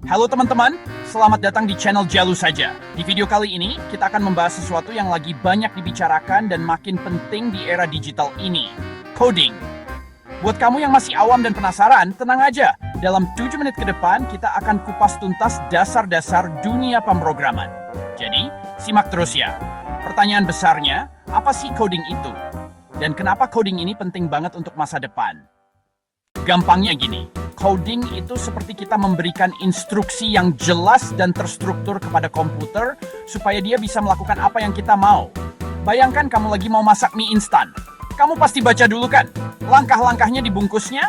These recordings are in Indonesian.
Halo teman-teman, selamat datang di channel Jalu Saja. Di video kali ini, kita akan membahas sesuatu yang lagi banyak dibicarakan dan makin penting di era digital ini, coding. Buat kamu yang masih awam dan penasaran, tenang aja. Dalam 7 menit ke depan, kita akan kupas tuntas dasar-dasar dunia pemrograman. Jadi, simak terus ya. Pertanyaan besarnya, apa sih coding itu? Dan kenapa coding ini penting banget untuk masa depan? Gampangnya gini, coding itu seperti kita memberikan instruksi yang jelas dan terstruktur kepada komputer supaya dia bisa melakukan apa yang kita mau. Bayangkan kamu lagi mau masak mie instan. Kamu pasti baca dulu kan? Langkah-langkahnya dibungkusnya?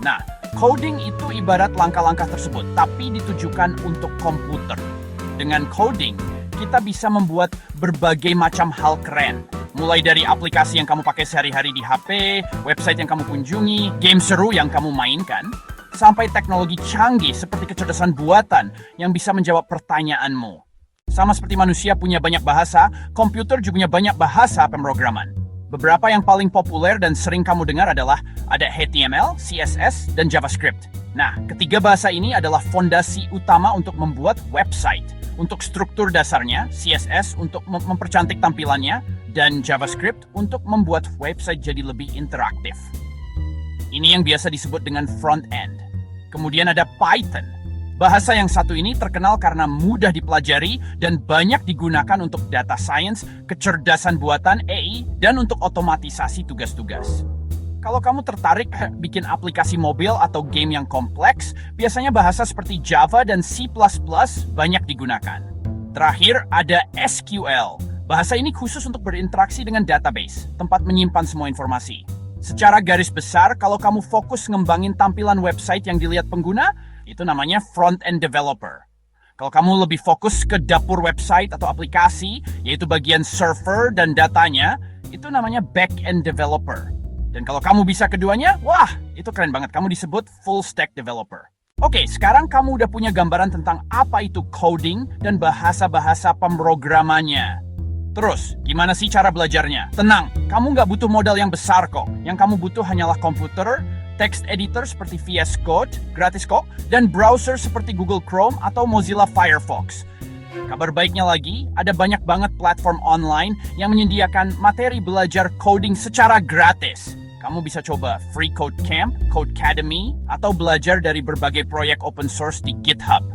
Nah, coding itu ibarat langkah-langkah tersebut, tapi ditujukan untuk komputer. Dengan coding, kita bisa membuat berbagai macam hal keren. Mulai dari aplikasi yang kamu pakai sehari-hari di HP, website yang kamu kunjungi, game seru yang kamu mainkan, sampai teknologi canggih seperti kecerdasan buatan yang bisa menjawab pertanyaanmu. Sama seperti manusia punya banyak bahasa, komputer juga punya banyak bahasa pemrograman. Beberapa yang paling populer dan sering kamu dengar adalah ada HTML, CSS, dan JavaScript. Nah, ketiga bahasa ini adalah fondasi utama untuk membuat website. Untuk struktur dasarnya, CSS untuk mempercantik tampilannya, dan JavaScript untuk membuat website jadi lebih interaktif. Ini yang biasa disebut dengan front end. Kemudian ada Python. Bahasa yang satu ini terkenal karena mudah dipelajari dan banyak digunakan untuk data science, kecerdasan buatan AI, dan untuk otomatisasi tugas-tugas. Kalau kamu tertarik bikin aplikasi mobil atau game yang kompleks, biasanya bahasa seperti Java dan C++ banyak digunakan. Terakhir ada SQL. Bahasa ini khusus untuk berinteraksi dengan database, tempat menyimpan semua informasi. Secara garis besar, kalau kamu fokus ngembangin tampilan website yang dilihat pengguna, itu namanya front-end developer. Kalau kamu lebih fokus ke dapur website atau aplikasi, yaitu bagian server dan datanya, itu namanya back-end developer. Dan kalau kamu bisa keduanya, wah, itu keren banget. Kamu disebut full-stack developer. Oke, sekarang kamu udah punya gambaran tentang apa itu coding dan bahasa-bahasa pemrogramannya. Terus, gimana sih cara belajarnya? Tenang, kamu nggak butuh modal yang besar kok. Yang kamu butuh hanyalah komputer, text editor seperti VS Code, gratis kok, dan browser seperti Google Chrome atau Mozilla Firefox. Kabar baiknya lagi, ada banyak banget platform online yang menyediakan materi belajar coding secara gratis. Kamu bisa coba Free Code Camp, Codecademy, atau belajar dari berbagai proyek open source di GitHub.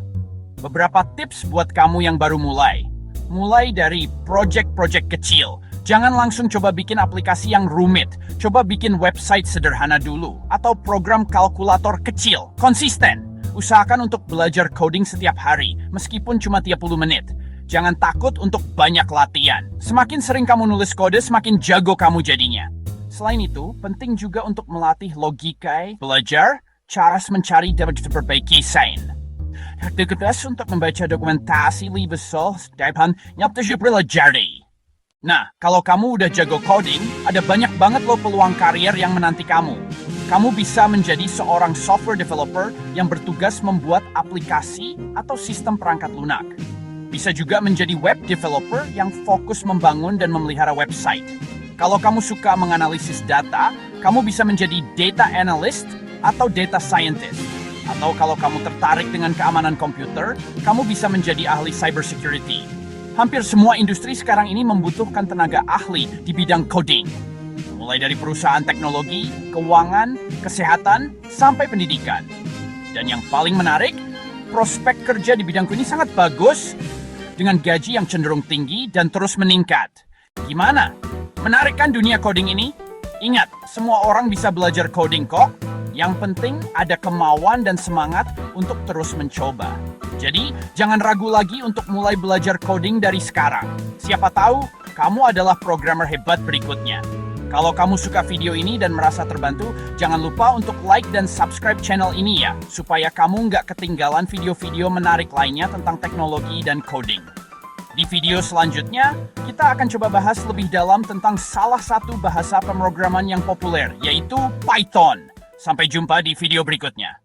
Beberapa tips buat kamu yang baru mulai. Mulai dari project-project kecil. Jangan langsung coba bikin aplikasi yang rumit. Coba bikin website sederhana dulu. Atau program kalkulator kecil. Konsisten. Usahakan untuk belajar coding setiap hari, meskipun cuma 30 menit. Jangan takut untuk banyak latihan. Semakin sering kamu nulis kode, semakin jago kamu jadinya. Selain itu, penting juga untuk melatih logika, belajar, cara mencari dan memperbaiki sains. Tugas untuk membaca dokumentasi lebih besar dan pelajari. Nah, kalau kamu udah jago coding, ada banyak banget loh peluang karir yang menanti kamu. Kamu bisa menjadi seorang software developer yang bertugas membuat aplikasi atau sistem perangkat lunak. Bisa juga menjadi web developer yang fokus membangun dan memelihara website. Kalau kamu suka menganalisis data, kamu bisa menjadi data analyst atau data scientist. Atau kalau kamu tertarik dengan keamanan komputer, kamu bisa menjadi ahli cybersecurity. Hampir semua industri sekarang ini membutuhkan tenaga ahli di bidang coding. Mulai dari perusahaan teknologi, keuangan, kesehatan, sampai pendidikan. Dan yang paling menarik, prospek kerja di bidangku ini sangat bagus dengan gaji yang cenderung tinggi dan terus meningkat. Gimana? Menarik kan dunia coding ini? Ingat, semua orang bisa belajar coding kok. Yang penting ada kemauan dan semangat untuk terus mencoba. Jadi, jangan ragu lagi untuk mulai belajar coding dari sekarang. Siapa tahu, kamu adalah programmer hebat berikutnya. Kalau kamu suka video ini dan merasa terbantu, jangan lupa untuk like dan subscribe channel ini ya, supaya kamu nggak ketinggalan video-video menarik lainnya tentang teknologi dan coding. Di video selanjutnya, kita akan coba bahas lebih dalam tentang salah satu bahasa pemrograman yang populer, yaitu Python. Sampai jumpa di video berikutnya.